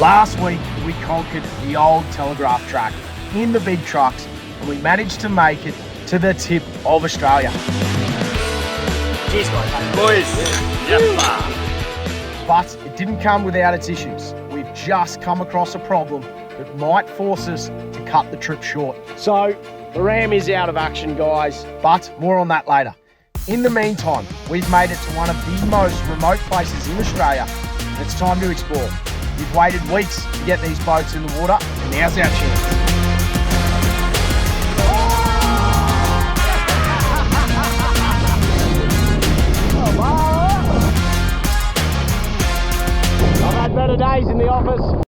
Last week, we conquered the old telegraph track in the big trucks, and we managed to make it to the tip of Australia. Cheers, guys. Boys. Yep. But it didn't come without its issues. We've just come across a problem that might force us to cut the trip short. So, the ram is out of action, guys, but more on that later. In the meantime, we've made it to one of the most remote places in Australia, and it's time to explore. We've waited weeks to get these boats in the water, and now's our chance. I've had better days in the office.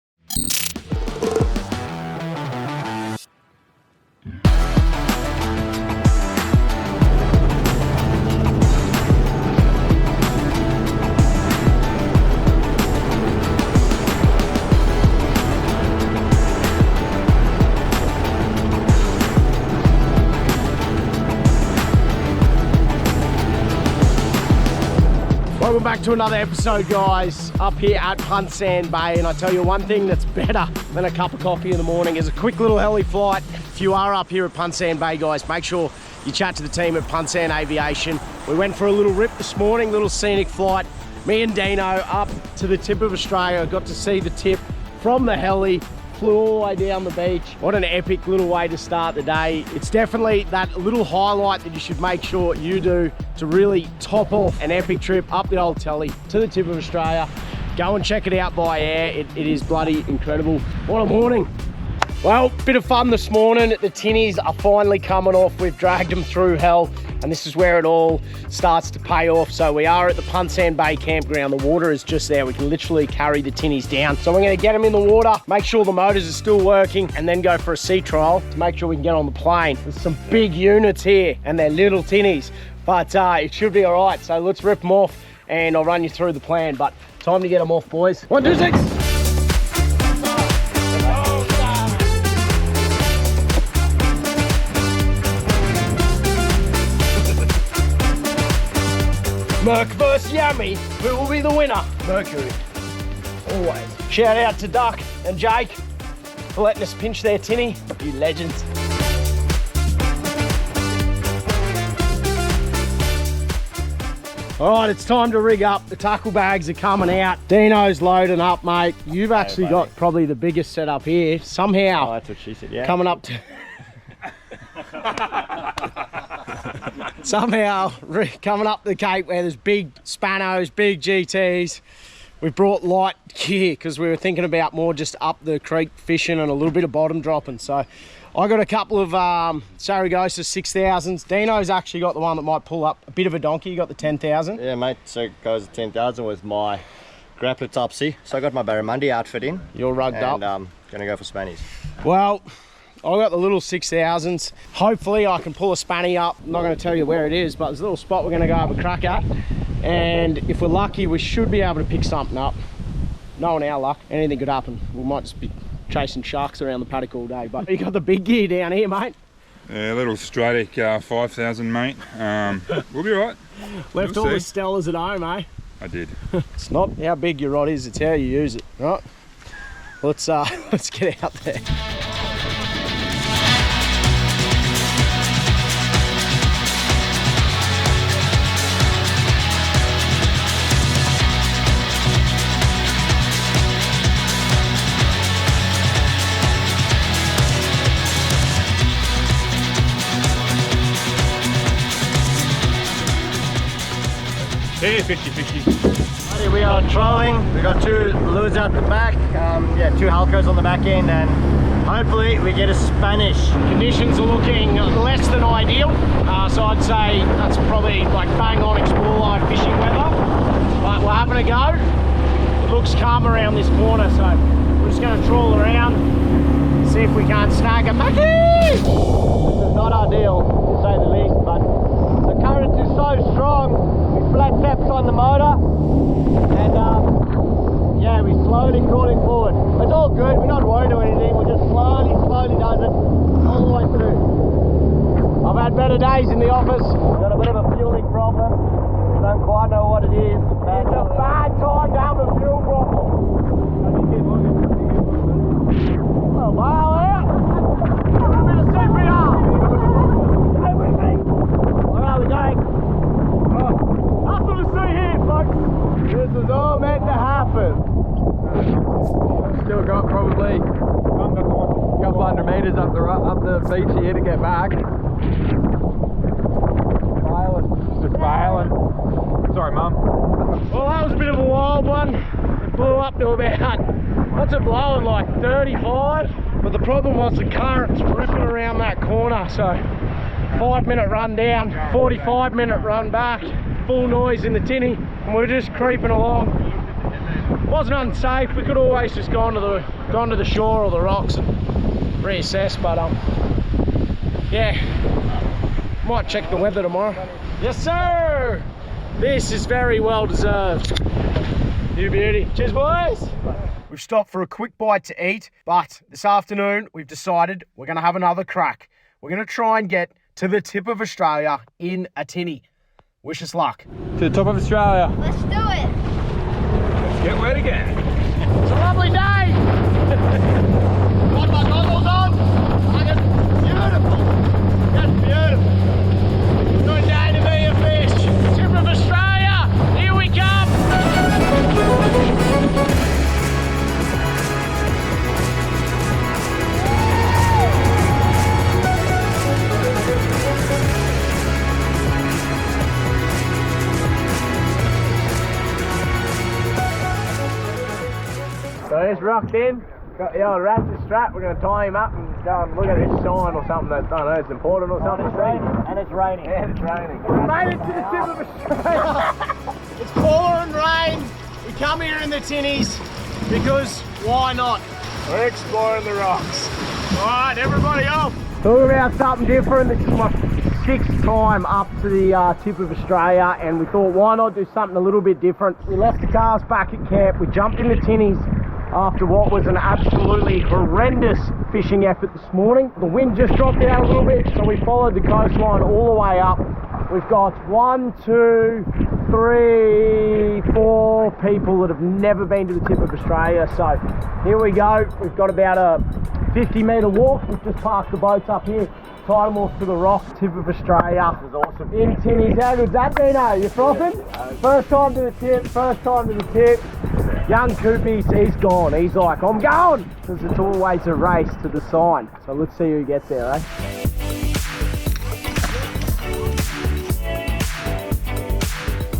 Welcome back to another episode, guys, up here at Punsand Bay, and I tell you one thing that's better than a cup of coffee in the morning is a quick little heli flight. If you are up here at Punsand Bay, guys, make sure you chat to the team at Punsand Aviation. We went for a little rip this morning, little scenic flight. Me and Dino up to the tip of Australia, got to see the tip from the heli, flew all the way down the beach. What an epic little way to start the day. It's definitely that little highlight that you should make sure you do to really top off an epic trip up the old telly to the tip of Australia. Go and check it out by air. It is bloody incredible. What a morning. Well, bit of fun this morning. The tinnies are finally coming off. We've dragged them through hell, and this is where it all starts to pay off. So we are at the Punsand Bay campground. The water is just there. We can literally carry the tinnies down. So we're gonna get them in the water, make sure the motors are still working, and then go for a sea trial to make sure we can get on the plane. There's some big units here, and they're little tinnies, but it should be all right. So let's rip them off, and I'll run you through the plan. But time to get them off, boys. 1, 2, 6. Merc versus Yummy, who will be the winner? Mercury, always. Shout out to Duck and Jake for letting us pinch their tinny, you legends. All right, it's time to rig up. The tackle bags are coming out. Dino's loading up, mate. You've actually got probably the biggest setup here. Somehow, oh, that's what she said, yeah. Coming up to... Somehow coming up the Cape where there's big Spanos, big GTs. We brought light gear because we were thinking about more just up the creek fishing and a little bit of bottom dropping. So I got a couple of Saragossa 6000s. Dino's actually got the one that might pull up a bit of a donkey. You got the 10,000. Yeah, mate, so it goes 10,000 with my grappler Topsy. So I got my Barramundi outfit in. You're rugged up. And gonna go for Spannies. Well, I got the little 6000s. Hopefully I can pull a spanny up. I'm not going to tell you where it is, but there's a little spot we're going to go have a crack at. And if we're lucky, we should be able to pick something up. Knowing our luck, anything could happen. We might just be chasing sharks around the paddock all day. But you got the big gear down here, mate. Yeah, a little Stratic 5000, mate. We'll be all right. Left all the Stellas at home, eh? I did. It's not how big your rod is, it's how you use it, right? Let's get out there. Yeah, 50-50. Here we are trolling. We got 2 lures out the back. Yeah, 2 halcos on the back end, and hopefully we get a Spanish. Conditions are looking less than ideal, so I'd say that's probably like bang on explore line fishing weather, but we're having a go. It looks calm around this corner, so we're just going to trawl around, see if we can't snag a mackie. This is not ideal, to say the least, but the current is so strong. Flat taps on the motor, and yeah, we're slowly crawling forward. It's all good, we're not worried or anything, we're just slowly does it all the way through. I've had better days in the office. Got a bit of a fueling problem, don't quite know what it is. It's a bad time to have a fuel problem. we've got probably a couple hundred metres up the beach here to get back. Just bailing. Sorry, Mum. Well, that was a bit of a wild one. It blew up to about, what's it blowing, like 35? But the problem was the current's ripping around that corner, so 5-minute run down, 45-minute run back, full noise in the tinny, and we're just creeping along. It wasn't unsafe. We could always just gone to the shore or the rocks and reassess, but yeah, might check the weather tomorrow. Yes, sir. This is very well deserved. You beauty. Cheers, boys. We've stopped for a quick bite to eat, but this afternoon we've decided we're going to have another crack. We're going to try and get to the tip of Australia in a tinny. Wish us luck. To the top of Australia. Let's do it. Let's get wet again. It's a lovely day. Got my goggles on. It's beautiful. That's beautiful. Good day to be a fish. Tip of Australia. Here we come. So he's rocked in, got the old ratchet strap. We're going to tie him up and go and look at this sign or something that, I don't know, it's important or something. It's raining. And it's raining. And it's raining. We made it to the tip of Australia. It's pouring rain. We come here in the tinnies because why not? We're exploring the rocks. All right, everybody off. Talking about something different. This is my 6th time up to the tip of Australia, and we thought, why not do something a little bit different? We left the cars back at camp. We jumped in the tinnies after what was an absolutely horrendous fishing effort this morning. The wind just dropped out a little bit, so we followed the coastline all the way up. We've got 1, 2, 3, 4 people that have never been to the tip of Australia. So here we go. We've got about a 50-metre walk. We've just parked the boats up here, tied them off to the rock, tip of Australia. This is awesome. In tinnies. How good's that, Dino? You frothing? First time to the tip, first time to the tip. Young Coopies, he's gone. He's like, I'm going! Because it's always a race to the sign. So let's see who gets there, eh?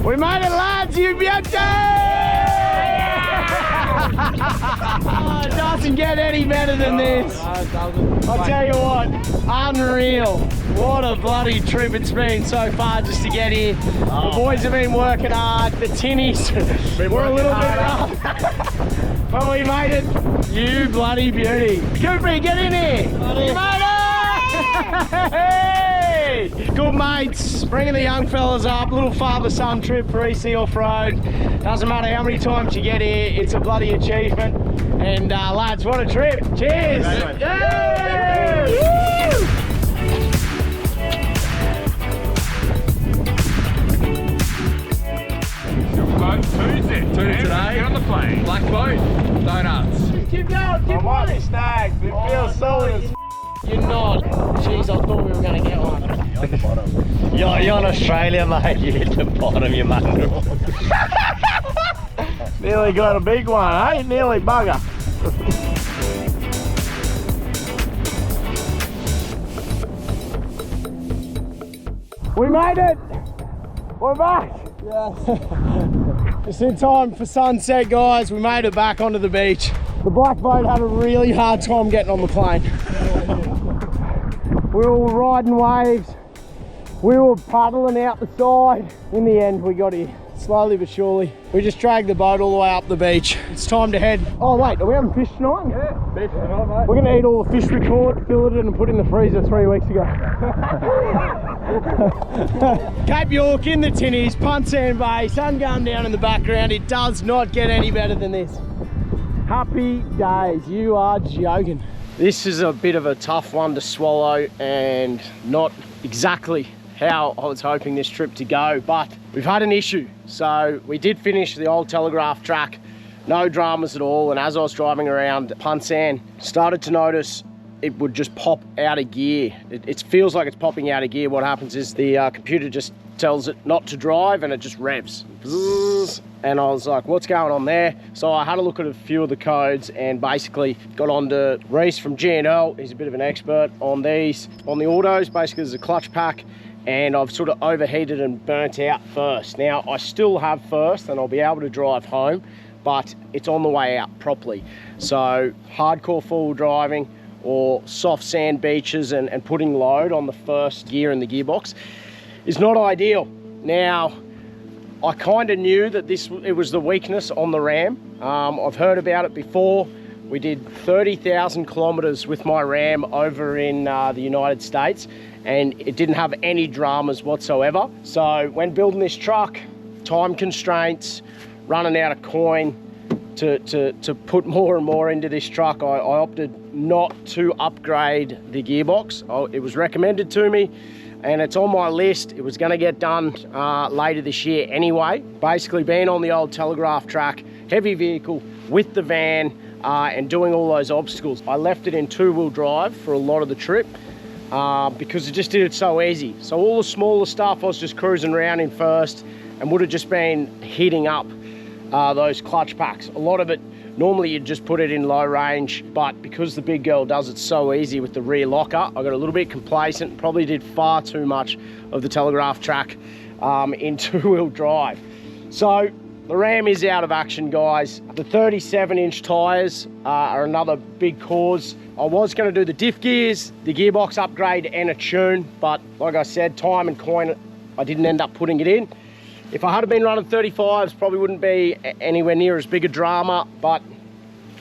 We made it, lads! You beauty! Oh, it doesn't get any better than this. I'll tell you what, unreal. What a bloody trip it's been so far just to get here. The boys have been working hard. The tinnies were a little bit rough. But we made it. You bloody beauty. Cooper, get in here. You made it! Hey! Good mates. Bringing the young fellas up. Little father-son trip for EC Off-Road. Doesn't matter how many times you get here. It's a bloody achievement. And lads, what a trip. Cheers. Yay! Tuesday today. Get on the plane. Black boat. Donuts. Keep going. Keep on it. Snagged. It feels solid as You're not. Jeez, I thought we were going to get one. You're in Australia, mate. You hit the bottom, you mongrel. Nearly got a big one, eh? Nearly bugger. We made it! We're back! Yes. Just in time for sunset, guys. We made it back onto the beach. The black boat had a really hard time getting on the plane. We were riding waves. We were paddling out the side. In the end, we got here. Slowly but surely. We just dragged the boat all the way up the beach. It's time to head. Oh wait, are we having fish tonight? Yeah, fish tonight, mate. We're gonna eat all the fish we caught, fillet it and put it in the freezer 3 weeks ago. Cape York in the tinnies, Punsand Bay, sun going down in the background. It does not get any better than this. Happy days, you are joking. This is a bit of a tough one to swallow and not exactly how I was hoping this trip to go, but we've had an issue. So we did finish the old telegraph track, no dramas at all, and as I was driving around Punsand, started to notice it would just pop out of gear. It feels like it's popping out of gear. What happens is the computer just tells it not to drive, and it just revs. Bzzz. And I was like, what's going on there? So I had a look at a few of the codes and basically got on to Reese from G&L. He's a bit of an expert on these. On the autos, basically there's a clutch pack, and I've sort of overheated and burnt out first. Now I still have first and I'll be able to drive home, but it's on the way out properly. So hardcore full driving or soft sand beaches and putting load on the first gear in the gearbox is not ideal. Now, I kind of knew that it was the weakness on the Ram. I've heard about it before. We did 30,000 kilometers with my Ram over in the United States, and it didn't have any dramas whatsoever. So when building this truck, time constraints, running out of coin to put more and more into this truck, I opted not to upgrade the gearbox. It was recommended to me, and it's on my list. It was going to get done later this year anyway. Basically being on the old Telegraph track, heavy vehicle with the van, and doing all those obstacles. I left it in 2-wheel drive for a lot of the trip because it just did it so easy. So all the smaller stuff I was just cruising around in first and would have just been heating up those clutch packs. A lot of it, normally you'd just put it in low range, but because the big girl does it so easy with the rear locker, I got a little bit complacent, probably did far too much of the Telegraph track in 2-wheel drive. So the Ram is out of action, guys. The 37-inch tyres are another big cause. I was going to do the diff gears, the gearbox upgrade and a tune, but like I said, time and coin, I didn't end up putting it in. If I had been running 35s, probably wouldn't be anywhere near as big a drama, but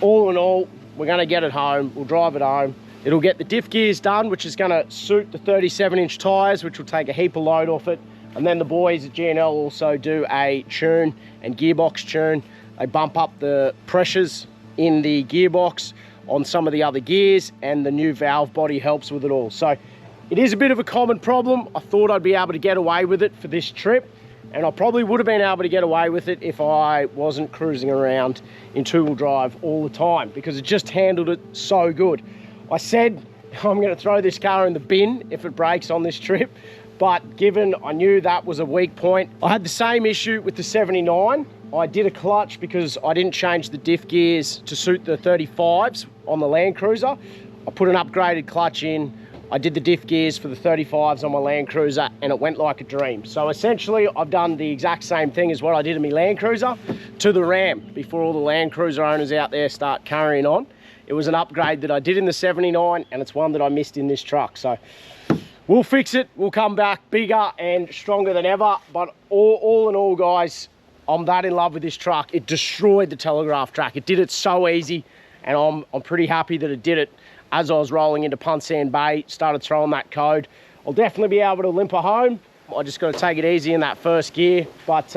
all in all, we're gonna get it home, we'll drive it home. It'll get the diff gears done, which is gonna suit the 37-inch tyres, which will take a heap of load off it. And then the boys at G&L also do a tune and gearbox tune. They bump up the pressures in the gearbox on some of the other gears, and the new valve body helps with it all. So it is a bit of a common problem. I thought I'd be able to get away with it for this trip, and I probably would have been able to get away with it if I wasn't cruising around in 2-wheel drive all the time, because it just handled it so good. I said I'm going to throw this car in the bin if it breaks on this trip, but given I knew that was a weak point, I had the same issue with the 79. I did a clutch because I didn't change the diff gears to suit the 35s on the Land Cruiser. I put an upgraded clutch in. I did the diff gears for the 35s on my Land Cruiser, and it went like a dream. So essentially, I've done the exact same thing as what I did in my Land Cruiser to the Ram before all the Land Cruiser owners out there start carrying on. It was an upgrade that I did in the 79, and it's one that I missed in this truck. So we'll fix it. We'll come back bigger and stronger than ever. But all in all, guys, I'm that in love with this truck. It destroyed the Telegraph track. It did it so easy, and I'm pretty happy that it did it. As I was rolling into Punsand Bay, started throwing that code. I'll definitely be able to limp her home. I just got to take it easy in that first gear, but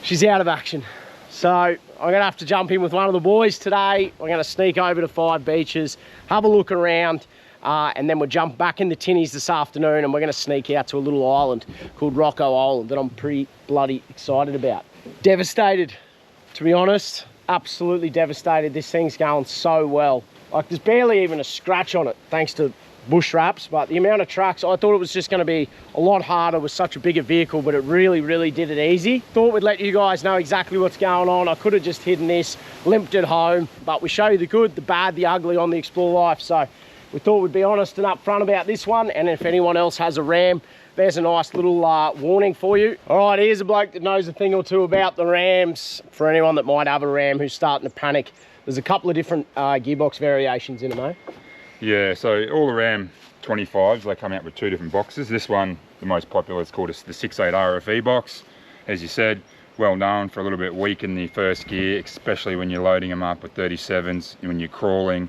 she's out of action. So I'm gonna have to jump in with one of the boys today. We're gonna sneak over to 5 Beaches, have a look around, and then we'll jump back in the tinnies this afternoon, and we're gonna sneak out to a little island called Roko Island that I'm pretty bloody excited about. Devastated, to be honest, absolutely devastated. This thing's going so well. Like, there's barely even a scratch on it, thanks to bush wraps, but the amount of tracks, I thought it was just gonna be a lot harder with such a bigger vehicle, but it really, really did it easy. Thought we'd let you guys know exactly what's going on. I could have just hidden this, limped it home, but we show you the good, the bad, the ugly on the Explore Life. So we thought we'd be honest and upfront about this one, and if anyone else has a Ram, there's a nice little warning for you. All right, here's a bloke that knows a thing or two about the Rams. For anyone that might have a Ram who's starting to panic, there's a couple of different gearbox variations in them, eh? Yeah, so all the Ram 25s, they come out with 2 different boxes. This one, the most popular, is called the 6.8 RFE box. As you said, well known for a little bit weak in the first gear, especially when you're loading them up with 37s, when you're crawling.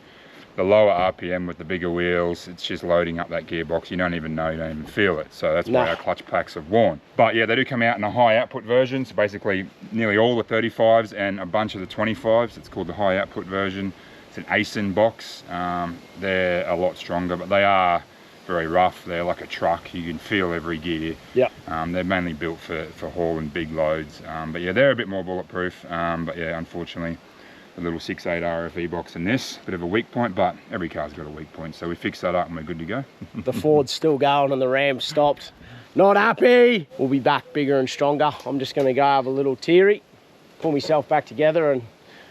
The lower RPM with the bigger wheels, it's just loading up that gearbox. You don't even know, you don't even feel it. So that's why our clutch packs have worn. But yeah, they do come out in a high output version. So basically nearly all the 35s and a bunch of the 25s. It's called the high output version. It's an ASIN box. They're a lot stronger, but they are very rough. They're like a truck. You can feel every gear. Yep. They're mainly built for hauling big loads. But yeah, they're a bit more bulletproof. But yeah, unfortunately, a little 6.8 RFE box in this, bit of a weak point, but every car's got a weak point, so we fixed that up and we're good to go. The Ford's still going and the Ram stopped. Not happy. We'll be back bigger and stronger. I'm just gonna go have a little teary, pull myself back together and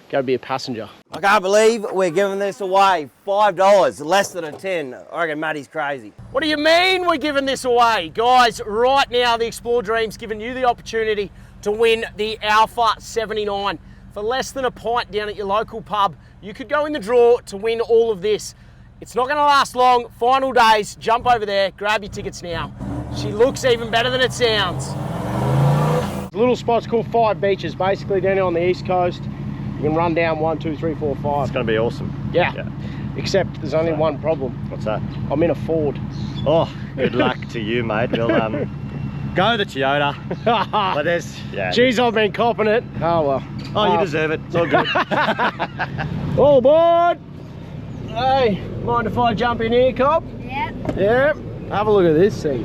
go be a passenger. I can't believe we're giving this away. $5, less than a 10. I reckon Matty's crazy. What do you mean we're giving this away? Guys, right now the Explore Dream's giving you the opportunity to win the Alpha 79. For less than a pint down at your local pub, you could go in the draw to win all of this. It's not going to last long. Final days, jump over there, grab your tickets now. She looks even better than it sounds. The little spot's called 5 Beaches, basically down here on the east coast. You can run down 1, 2, 3, 4, 5. It's going to be awesome. Yeah. Except there's only one problem. What's that? I'm in a Ford. Oh, good luck to you, mate. We'll go the Toyota. But there's, yeah. Jeez, I've been copping it. Oh well. Oh, you deserve it. It's all good. All aboard. Hey, mind if I jump in here, cop? Yep. Yeah. Have a look at this thing.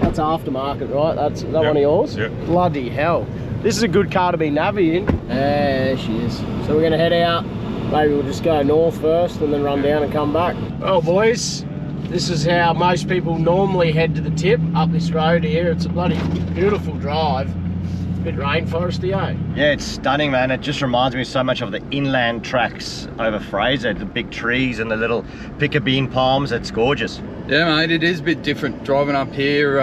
That's aftermarket, right? That's that one of yours? Yep. Bloody hell. This is a good car to be navvy in. There she is. So we're gonna head out. Maybe we'll just go north first and then run down and come back. Oh boys, this is how most people normally head to the tip, up this road here. It's a bloody beautiful drive. Bit rainforesty, eh? Yeah, it's stunning, man. It just reminds me so much of the inland tracks over Fraser, the big trees and the little picker bean palms. It's gorgeous. Yeah, mate, it is a bit different driving up here,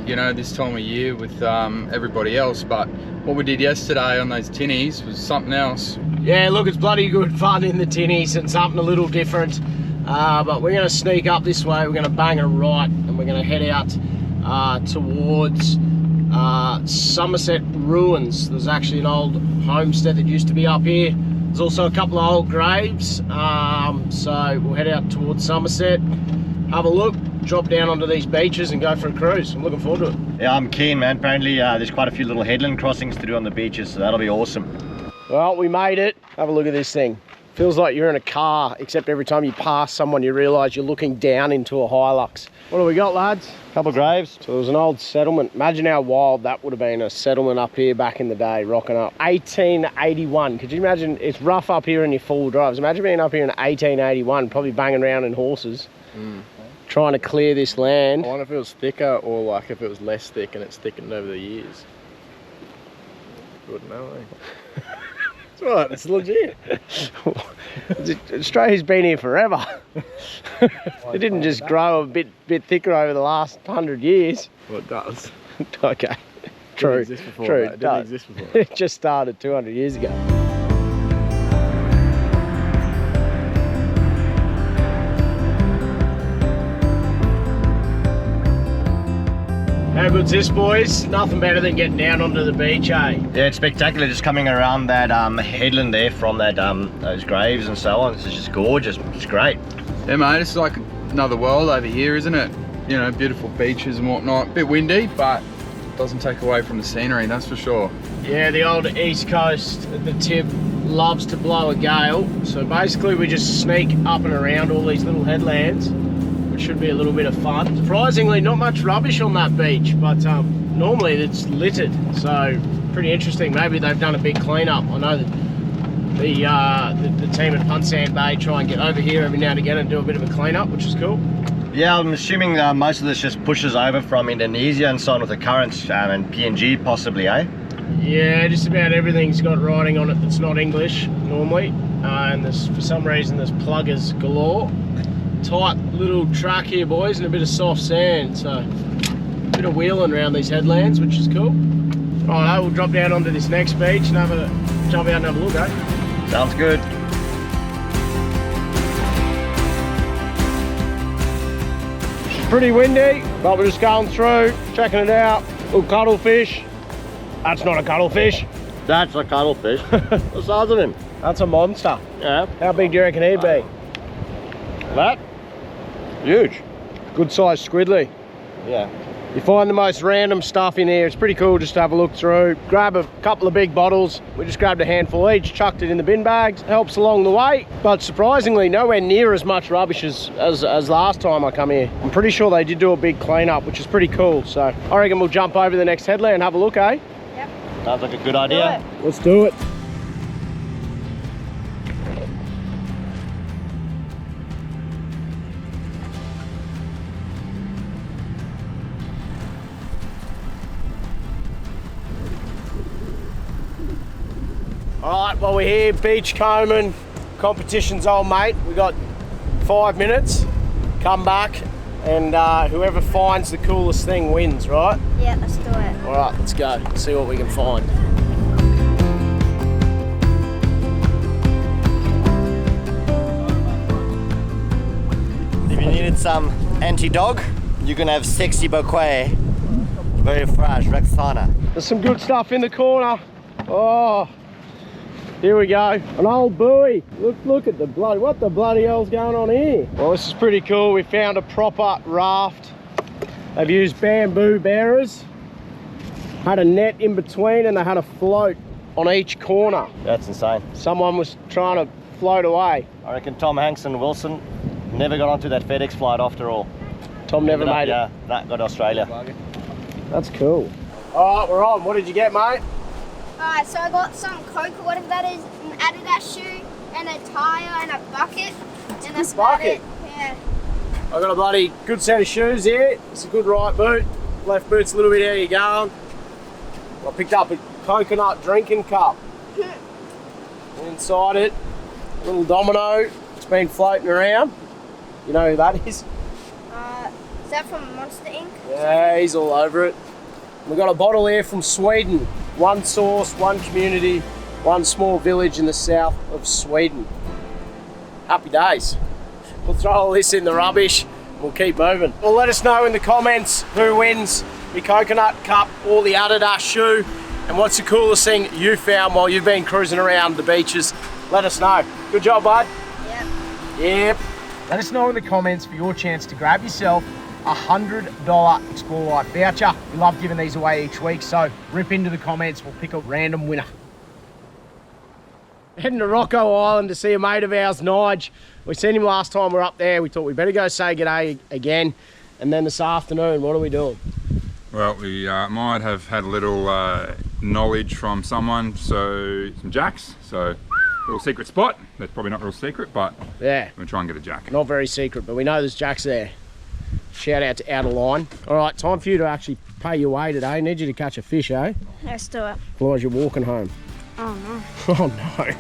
you know, this time of year with everybody else. But what we did yesterday on those tinnies was something else. Yeah, look, it's bloody good fun in the tinnies and something a little different. But we're going to sneak up this way. We're going to bang a right and we're going to head out towards Somerset ruins. There's actually an old homestead that used to be up here. There's also a couple of old graves. So we'll head out towards Somerset, have a look, drop down onto these beaches and go for a cruise. I'm looking forward to it. Yeah, I'm keen, man. Apparently there's quite a few little headland crossings to do on the beaches, so that'll be awesome. Well, we made it. Have a look at this thing. Feels like you're in a car, except every time you pass someone you realise you're looking down into a Hilux. What do we got, lads? Couple graves. So there was an old settlement. Imagine how wild that would have been, a settlement up here back in the day, rocking up. 1881. Could you imagine? It's rough up here in your full drives. Imagine being up here in 1881, probably banging around in horses, trying to clear this land. I wonder if it was thicker or like if it was less thick and it's thickened over the years. Wouldn't know, eh? It's right, it's legit. Australia's been here forever. It didn't just grow a bit thicker over the last 100 years. Well, it does. Okay, true. It didn't exist before, True. mate. It didn't exist before. It just started 200 years ago. How good's this, boys? Nothing better than getting down onto the beach, eh? Yeah, it's spectacular just coming around that headland there from that those graves and so on. This is just gorgeous. It's great. Yeah, mate, it's like another world over here, isn't it? You know, beautiful beaches and whatnot. Bit windy, but doesn't take away from the scenery, that's for sure. Yeah, the old east coast at the tip loves to blow a gale. So basically we just sneak up and around all these little headlands, which should be a little bit of fun. Surprisingly, not much rubbish on that beach, but normally it's littered. So pretty interesting. Maybe they've done a big cleanup. I know that the team at Punsand Bay try and get over here every now and again and do a bit of a cleanup, which is cool. Yeah, I'm assuming most of this just pushes over from Indonesia and so on with the currents and PNG possibly, eh? Yeah, just about everything's got writing on it that's not English normally, and there's, for some reason, there's pluggers galore. Tight little track here, boys, and a bit of soft sand, so a bit of wheeling around these headlands, which is cool. Right, we'll drop down onto this next beach and jump out and have a look, eh? Sounds good. Pretty windy, but we're just going through, checking it out. Little cuttlefish. That's not a cuttlefish. That's a cuttlefish. What's the size of him? That's a monster. Yeah. How big do you reckon he'd be? That? Huge. Good sized squidly. Yeah. You find the most random stuff in here. It's pretty cool just to have a look through. Grab a couple of big bottles. We just grabbed a handful each, chucked it in the bin bags. Helps along the way, but surprisingly nowhere near as much rubbish as last time I come here. I'm pretty sure they did do a big cleanup, which is pretty cool. So I reckon we'll jump over the next headland and have a look, eh? Yep. Sounds like a good idea. Let's do it. All right, well, we're here, beachcombing. Competition's on, mate. We got 5 minutes. Come back, and whoever finds the coolest thing wins, right? Yeah, let's do it. All right, let's go. See what we can find. If you needed some anti-dog, you can have Sexy Bouquet. Very fresh, Rexona. There's some good stuff in the corner. Oh, here we go. An old buoy. Look at the bloody, what the bloody hell's going on here? Well, this is pretty cool. We found a proper raft. They've used bamboo bearers, had a net in between, and they had a float on each corner. That's insane. Someone was trying to float away. I reckon Tom Hanks and Wilson never got onto that FedEx flight after all. Tom never made it. Yeah, nah, got to Australia. That's cool. All right, we're on. What did you get, mate? Alright, so I got some Coke or whatever that is, an Adidas shoe, and a tyre, and a bucket. And that's about it. Yeah. I got a bloody good set of shoes here. It's a good right boot. Left boot's a little bit how you going. I picked up a coconut drinking cup. And inside it, a little domino. It's been floating around. You know who that is? Is that from Monster Inc? Yeah, he's all over it. We've got a bottle here from Sweden. One source, one community, one small village in the south of Sweden. Happy days. We'll throw all this in the rubbish. We'll keep moving. Well, let us know in the comments who wins the coconut cup or the Adidas shoe, and what's the coolest thing you found while you've been cruising around the beaches. Let us know. Good job, bud. Yep. Yep. Let us know in the comments for your chance to grab yourself a $100 Explore Life voucher. We love giving these away each week, so rip into the comments. We'll pick a random winner. Heading to Roko Island to see a mate of ours, Nige. We seen him last time we were up there. We thought we'd better go say g'day again. And then this afternoon, what are we doing? Well, we might have had a little knowledge from someone, so some jacks. So, little secret spot. That's probably not real secret, but yeah, we'll try and get a jack. Not very secret, but we know there's jacks there. Shout out to Out of Line. All right, time for you to actually pay your way today. Need you to catch a fish, eh? Let's do it. Otherwise you're walking home. Oh no. Oh no.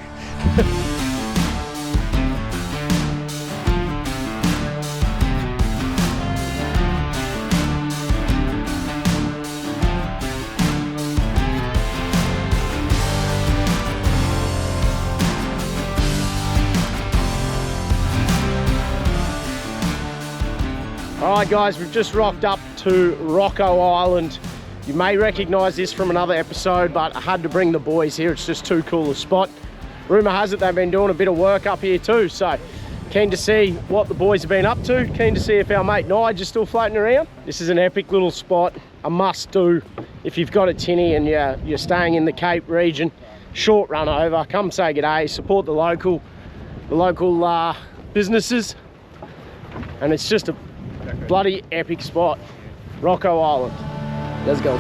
Alright guys, we've just rocked up to Roko Island. You may recognise this from another episode, but I had to bring the boys here. It's just too cool a spot. Rumour has it they've been doing a bit of work up here too, so keen to see what the boys have been up to. Keen to see if our mate Nige is still floating around. This is an epic little spot, a must do if you've got a tinny and you're staying in the Cape region. Short run over, come say g'day, support the local businesses, and it's just a bloody epic spot. Roko Island. Let's go.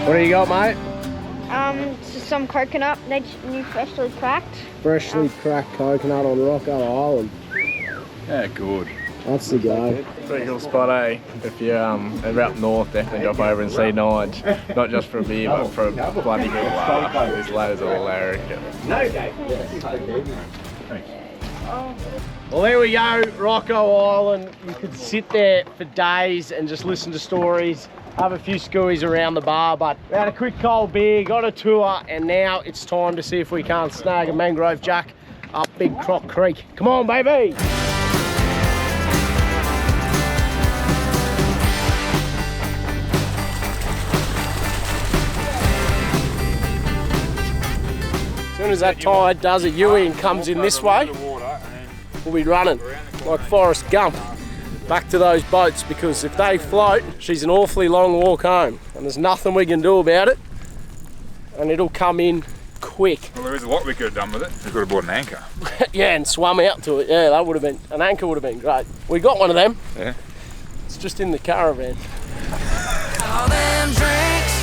What do you got, mate? Just some coconut, new freshly cracked. Freshly cracked coconut on Roko Island. Yeah, good. That's the go. Pretty cool spot, eh? If you're ever up north, definitely drop over and see Nige. Not just for a beer, but for a bloody good laugh. These lads are hilarious. Well, there we go, Roko Island. You could sit there for days and just listen to stories, have a few skewies around the bar, but we had a quick cold beer, got a tour, and now it's time to see if we can't snag a mangrove jack up Big Croc Creek. Come on, baby! As soon as that tide does a U-turn and comes in this way, we'll be running like Forrest Gump back to those boats, because if they float, she's an awfully long walk home and there's nothing we can do about it, and it'll come in quick. Well, there is a lot we could have done with it. We could have bought an anchor. Yeah, and swum out to it. Yeah, that would have been, an anchor would have been great. We got one of them. Yeah. It's just in the caravan. All them drinks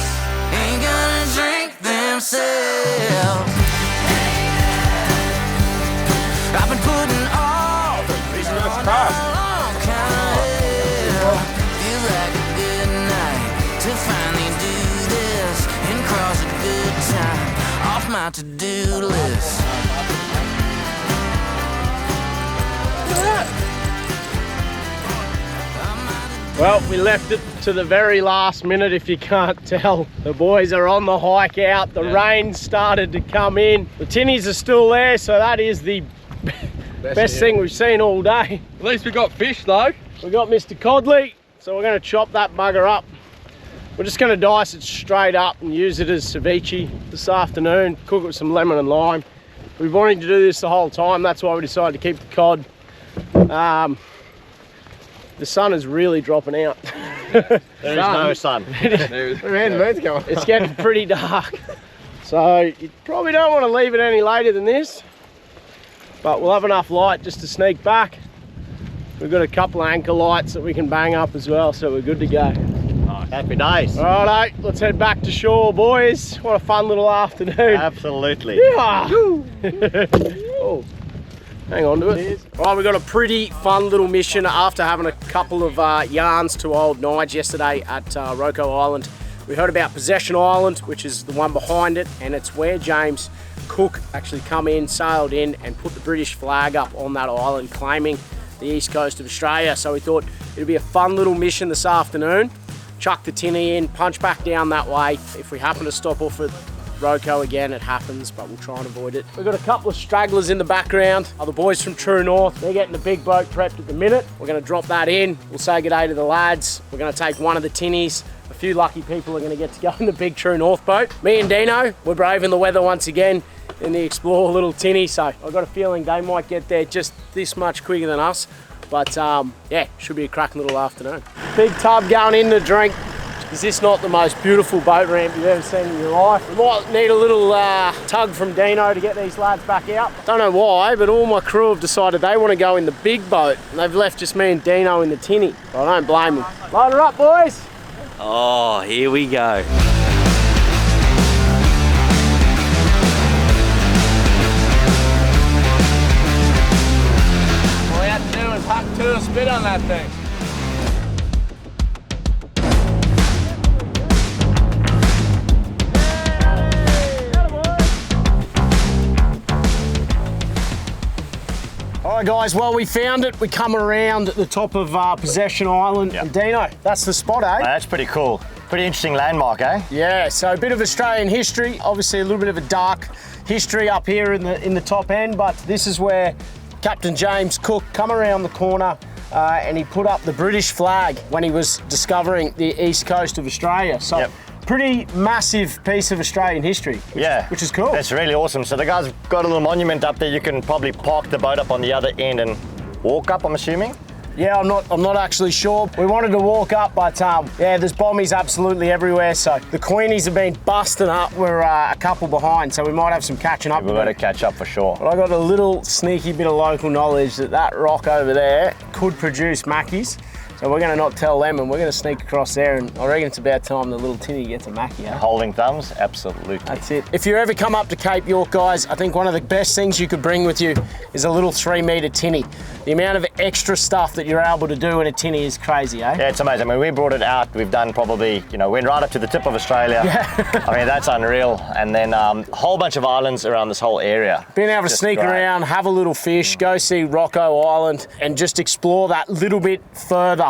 ain't gonna drink themselves. I've been putting all the pressure on a long kind of hell. Feel like a good night to finally do this and cross a good time off my to-do list. Well, we left it to the very last minute, if you can't tell. The boys are on the hike out. The rain started to come in. The tinnies are still there, so that is the best thing we've seen all day. At least we got fish though. We got Mr. Codley, so we're going to chop that bugger up. We're just going to dice it straight up and use it as ceviche this afternoon. Cook it with some lemon and lime. We've wanted to do this the whole time. That's why we decided to keep the cod. The sun is really dropping out. There is no sun. It's getting pretty dark. So you probably don't want to leave it any later than this. But we'll have enough light just to sneak back. We've got a couple of anchor lights that we can bang up as well, so we're good to go. Nice. Happy days. Righto, let's head back to shore, boys. What a fun little afternoon. Absolutely. Yeah. Oh. Hang on to it. Right, we've got a pretty fun little mission after having a couple of yarns to old Nige yesterday at Roko Island. We heard about Possession Island, which is the one behind it, and it's where James Cook actually come in, sailed in, and put the British flag up on that island, claiming the east coast of Australia. So we thought it'd be a fun little mission this afternoon. Chuck the tinny in, punch back down that way. If we happen to stop off at Roko again, it happens, but we'll try and avoid it. We've got a couple of stragglers in the background. Are the boys from True North. They're getting the big boat prepped at the minute. We're going to drop that in. We'll say good day to the lads. We're going to take one of the tinnies. A few lucky people are going to get to go in the big True North boat. Me and Dino, we're braving the weather once again in the Explorer little tinny, so I've got a feeling they might get there just this much quicker than us. But yeah, should be a cracking little afternoon. Big tub going in to drink. Is this not the most beautiful boat ramp you've ever seen in your life? We might need a little tug from Dino to get these lads back out. Don't know why, but all my crew have decided they want to go in the big boat, and they've left just me and Dino in the tinny. But I don't blame them. Load her up, boys. Oh, here we go. All we have to do is hop to a spit on that thing. All right, guys, well, we found it. We come around at the top of Possession Island. Yep. And Dino, that's the spot, eh? That's pretty cool. Pretty interesting landmark, eh? Yeah, so a bit of Australian history. Obviously a little bit of a dark history up here in the top end, but this is where Captain James Cook come around the corner and he put up the British flag when he was discovering the east coast of Australia. So Yep. pretty massive piece of Australian history, which is cool. That's really awesome. So the guys got a little monument up there. You can probably park the boat up on the other end and walk up, I'm assuming. Yeah, I'm not actually sure. We wanted to walk up, but yeah, there's bombies absolutely everywhere. So the Queenies have been busting up. We're a couple behind, so we might have some catching up. We've got to catch up for sure. But I got a little sneaky bit of local knowledge that rock over there could produce mackies. So we're going to not tell them, and we're going to sneak across there, and I reckon it's about time the little tinny gets a mackie, eh? Holding thumbs, absolutely. That's it. If you ever come up to Cape York, guys, I think one of the best things you could bring with you is a little 3-metre tinny. The amount of extra stuff that you're able to do in a tinny is crazy, eh? Yeah, it's amazing. I mean, we brought it out. We've done probably, went right up to the tip of Australia. Yeah. I mean, that's unreal. And then a whole bunch of islands around this whole area. Being able to Just sneak great. around, have a little fish, go see Roko Island, and just explore that little bit further.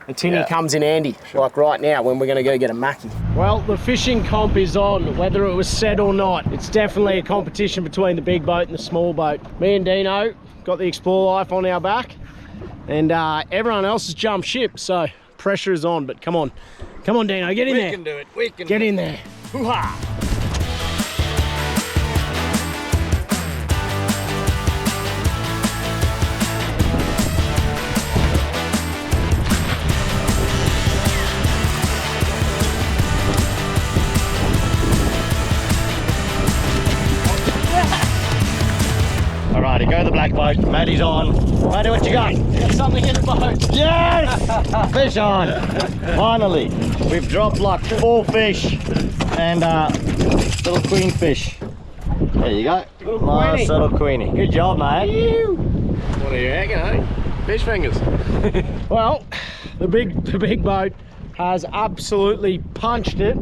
The tinny comes in handy, like right now when we're going to go get a mackie. Well, the fishing comp is on, whether it was said or not. It's definitely a competition between the big boat and the small boat. Me and Dino got the Explore Life on our back, and everyone else has jumped ship, so pressure is on. But come on, Dino, get in there. We can do it. We can Get in there. Hoo-ha! Alrighty, go to the black boat. Matty's on. Matty, what you got? Got something in the boat. Yes! Fish on. Finally. We've dropped like 4 fish and little queen fish. There you go. Nice little queenie. Good job, mate. What are you egging, eh? Fish fingers. Well, the big boat has absolutely punched it.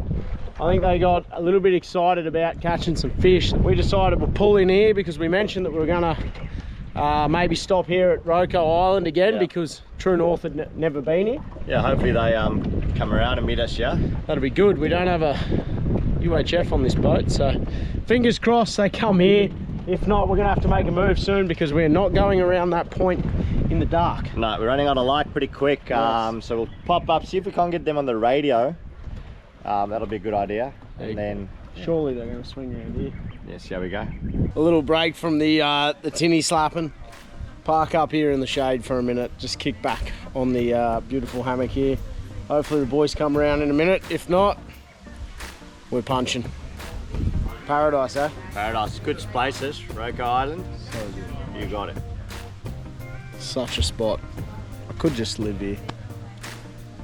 I think they got a little bit excited about catching some fish. We decided we'll pull in here because we mentioned that we were gonna maybe stop here at Roko Island again because True North had never been here. Yeah, hopefully they come around and meet us, yeah? That'll be good. We don't have a UHF on this boat, so fingers crossed they come here. If not, we're gonna have to make a move soon because we're not going around that point in the dark. No, we're running out of light pretty quick, so we'll pop up, see if we can't get them on the radio. That'll be a good idea. And then surely they're going to swing around here. Yes, here we go. A little break from the tinny slapping. Park up here in the shade for a minute. Just kick back on the beautiful hammock here. Hopefully the boys come around in a minute. If not, we're punching. Paradise, eh? Paradise, good places. Roko Island. So good. You got it. Such a spot. I could just live here.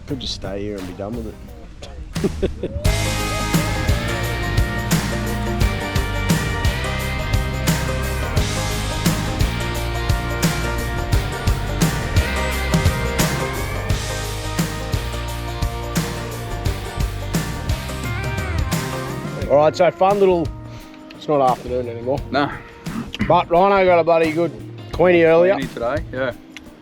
Could just stay here and be done with it. All right, so fun little, it's not afternoon anymore. No. But Rhino got a bloody good queenie earlier. Queenie today, yeah.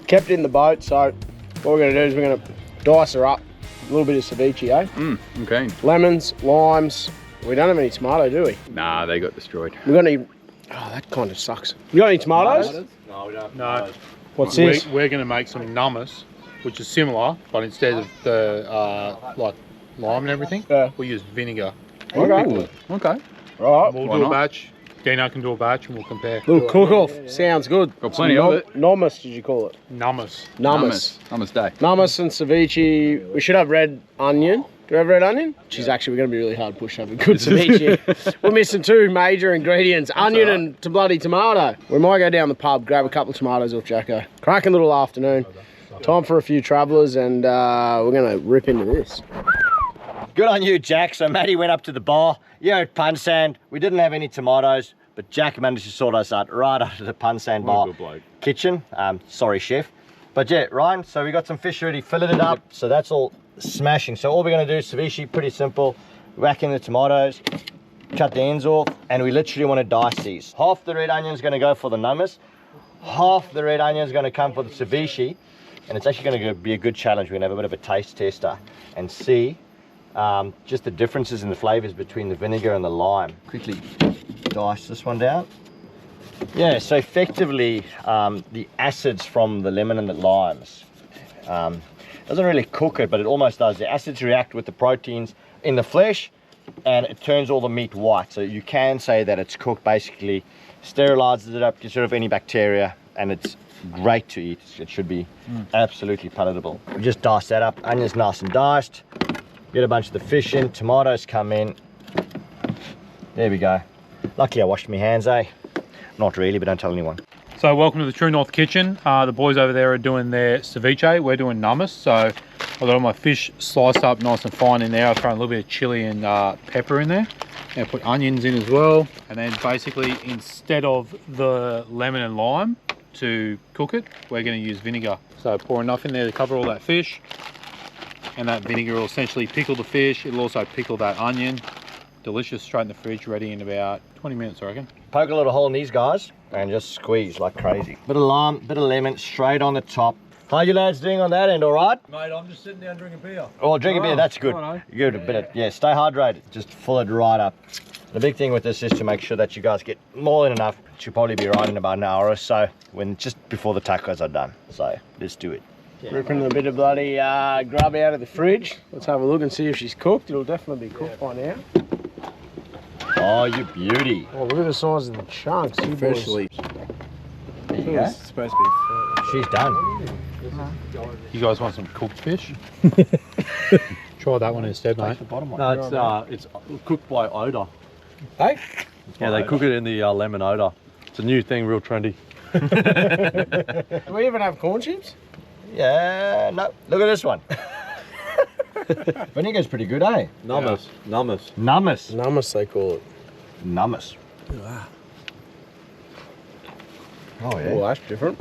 Kept in the boat, so what we're gonna do is we're gonna dice her up. A little bit of ceviche, eh? Okay. Lemons, limes. We don't have any tomato, do we? Nah, they got destroyed. We got any, oh, that kind of sucks. You got any tomatoes? No, we don't. No. What's this? We're going to make some nummus, which is similar, but instead of the like lime and everything, we use vinegar. Okay. Okay. Right. We'll Why do not? a batch. Dino can do a batch and we'll compare. Little cook-off. Sounds good. Got plenty of it. Nummus, did you call it? Nummus. Nummus. Nummus day. Nummus and ceviche. We should have red onion. Do we have red onion? Geez, actually, we're going to be really hard pushed having good ceviche. We're missing 2 major ingredients, onion and bloody tomato. We might go down the pub, grab a couple of tomatoes off Jacko. Cracking little afternoon. Time for a few travellers and we're going to rip into this. Good on you, Jack. So Matty went up to the bar. Yeah, at Punsand. We didn't have any tomatoes, but Jack managed to sort us out right out of the Punsand bar kitchen. Sorry, chef. But yeah, Ryan, so we got some fish already filleted up. So that's all smashing. So all we're going to do is ceviche, pretty simple. Whack in the tomatoes, cut the ends off, and we literally want to dice these. Half the red onion is going to go for the nummus. Half the red onion is going to come for the ceviche. And it's actually going to be a good challenge. We're going to have a bit of a taste tester and see just the differences in the flavors between the vinegar and the lime. Quickly dice this one down. Yeah, so effectively the acids from the lemon and the limes doesn't really cook it, but it almost does. The acids react with the proteins in the flesh and it turns all the meat white. So you can say that it's cooked, basically sterilizes it up, gets rid of any bacteria, and it's great to eat. It should be absolutely palatable. We just dice that up. Onions nice and diced. Get a bunch of the fish in, tomatoes come in. There we go. Luckily I washed my hands, eh? Not really, but don't tell anyone. So welcome to the True North kitchen. The boys over there are doing their ceviche. We're doing nummus. So I've got all my fish sliced up nice and fine in there. I've thrown a little bit of chili and pepper in there. And put onions in as well. And then basically instead of the lemon and lime to cook it, we're going to use vinegar. So pour enough in there to cover all that fish. And that vinegar will essentially pickle the fish. It'll also pickle that onion. Delicious, straight in the fridge, ready in about 20 minutes, I reckon. Poke a little hole in these guys and just squeeze like crazy. Bit of lime, bit of lemon, straight on the top. How you lads doing on that end, all right? Mate, I'm just sitting down drinking beer. Oh, drink a beer, that's good. Right, Good, a bit of, yeah, stay hydrated. Just fill it right up. The big thing with this is to make sure that you guys get more than enough. It should probably be right in about an hour or so, when just before the tacos are done. So let's do it. Ripping a bit of bloody grub out of the fridge. Let's have a look and see if she's cooked. It'll definitely be cooked by now. Oh, you beauty. Oh, look at the size of the chunks. Freshly. There you go. It's supposed to be She's done. You guys want some cooked fish? Try that one instead, mate. No, it's cooked by odour. Hey? Yeah, they cook it in the lemon odour. It's a new thing, real trendy. Do we even have corn chips? Yeah, no. Look at this one. Vinegar's pretty good, eh? Nummus. Nummus. Nummus. Nummus, they call it. Nummus. Wow. Oh, yeah. Oh, that's different.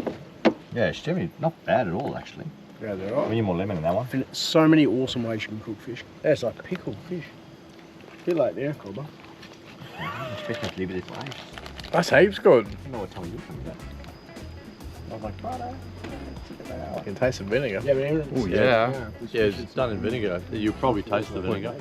Yeah, it's definitely not bad at all, actually. Yeah, they're right. We need more lemon in that one. So many awesome ways you can cook fish. Yeah, it's like pickled fish. A bit like there, Cobber. Especially if you leave it this way. That's heaps good. I know what time you're coming back. I was like, righto. You can taste the vinegar. Yeah, but Oh, yeah. Yeah, it's done in vinegar. You'll probably taste the vinegar.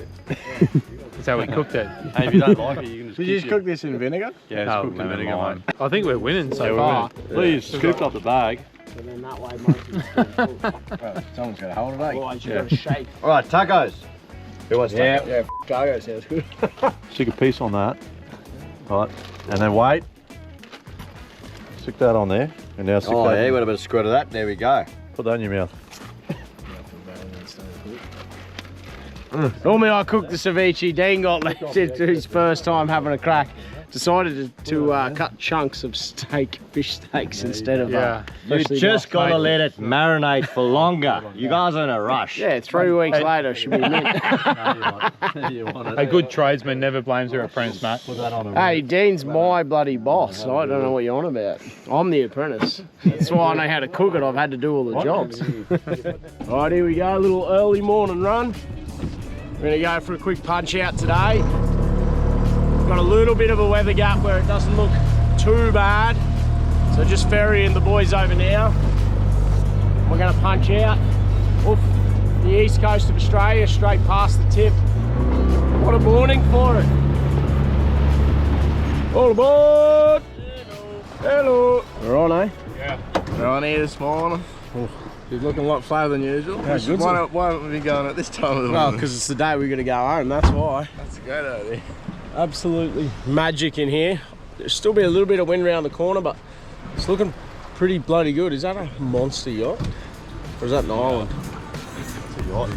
That's how we cooked it. And if you don't like it, you can just Did you just cook this in vinegar? Yeah, it's cooked in vinegar, mate. I think we're winning so Yeah, we're far. winning. Please, scoop up the bag. So then that way most of it's Well, someone's got to hold it, eh? Otherwise you've got to shake. All right, tacos. Who wants tacos? Yeah, cargo sounds good. Stick a piece on that. Right, and then wait. Stick that on there. And now stick Oh, that yeah, in. got a bit of squirt of that. There we go. Put that in your mouth. Normally I cook the ceviche. Dean got left into his first time having a crack. Decided to cut chunks of steak, fish steaks instead of Yeah. You freshly just washed gotta bacon. let it marinate for longer. You guys are in a rush. Yeah, 3 weeks later should be mint. You want it. A good tradesman never blames their apprentice, mate. Put that on a Hey, Dean's my bloody boss. I don't know what you're on about. I'm the apprentice. That's why I know how to cook it. I've had to do all the jobs. All right, here we go. A little early morning run. We're gonna go for a quick punch out today. Got a little bit of a weather gap where it doesn't look too bad. So just ferrying the boys over now. We're gonna punch out off the east coast of Australia, straight past the tip. What a morning for it. All aboard! Hello! We're on, eh? Yeah. We're on here this morning. You're looking a lot flatter than usual. Yeah, good. Why haven't we going at this time of the Well, morning? because it's the day we're gonna go home, that's why. That's a great idea. Absolutely magic in here. There's still be a little bit of wind around the corner, but it's looking pretty bloody good. Is that a monster yacht? Or is that an island? It's a yacht.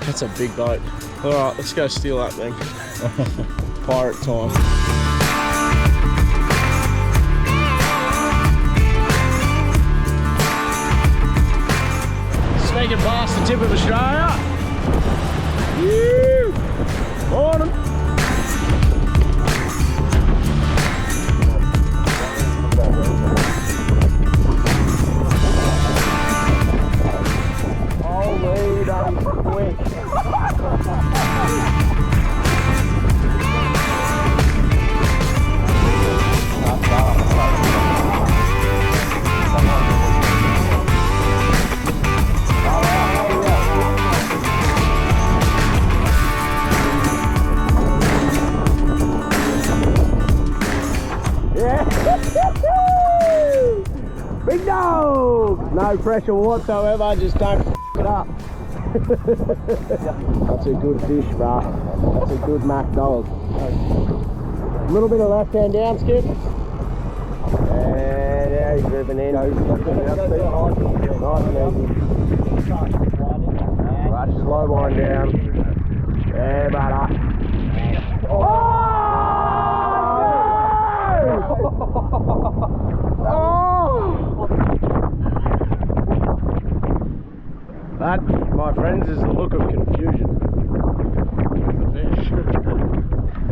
That's a big boat. All right, let's go steal that thing. Pirate time. Sneaking past the tip of Australia. Woo! Morning. Holy, that was quick. Big dog! No pressure whatsoever, just don't f it up. That's a good fish, bro. That's a good Mac dog. A little bit of left hand down, Skip. And yeah, he's ripping in. Nice and easy. Right, slow wind down. Yeah, brother. Oh! That, my friends, is the look of confusion.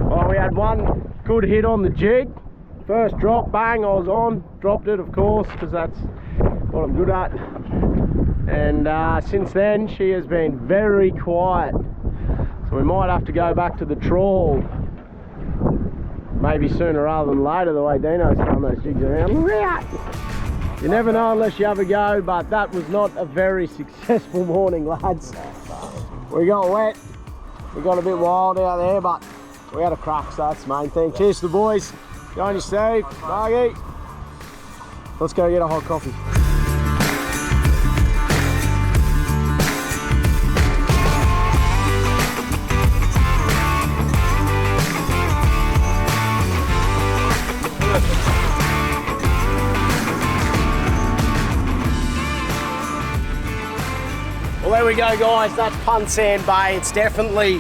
Well, we had one good hit on the jig. First drop, bang, I was on. Dropped it, of course, because that's what I'm good at. And since then, she has been very quiet. So we might have to go back to the trawl. Maybe sooner rather than later, the way Dino's throwing those jigs around. You never know unless you have a go, but that was not a very successful morning, lads. We got wet, we got a bit wild out there, but we had a crack, so that's the main thing. Cheers to the boys. Go on you, Steve, Margie. Let's go get a hot coffee. Well, there we go, guys. That's Punsand Bay. It's definitely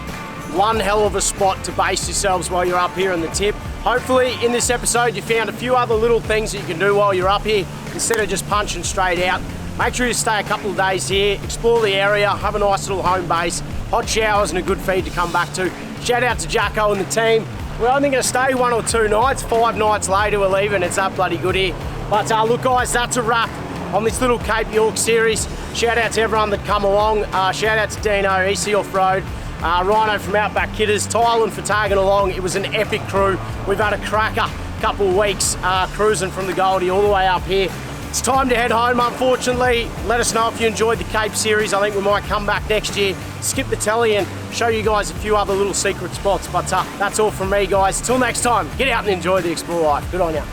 one hell of a spot to base yourselves while you're up here in the tip. Hopefully in this episode you found a few other little things that you can do while you're up here instead of just punching straight out. Make sure you stay a couple of days here, explore the area, have a nice little home base, hot showers and a good feed to come back to. Shout out to Jacko and the team. We're only going to stay 1 or 2 nights, 5 nights later we're leaving. It's that bloody good here. But look guys, that's a wrap on this little Cape York series. Shout out to everyone that come along. Shout out to Dino, EC Off-Road, Rhino from Outback Kidders, Tylen for tagging along. It was an epic crew. We've had a cracker couple of weeks cruising from the Goldie all the way up here. It's time to head home, unfortunately. Let us know if you enjoyed the Cape series. I think we might come back next year, skip the telly and show you guys a few other little secret spots. But that's all from me, guys. Till next time, get out and enjoy the Explore life. Good on ya.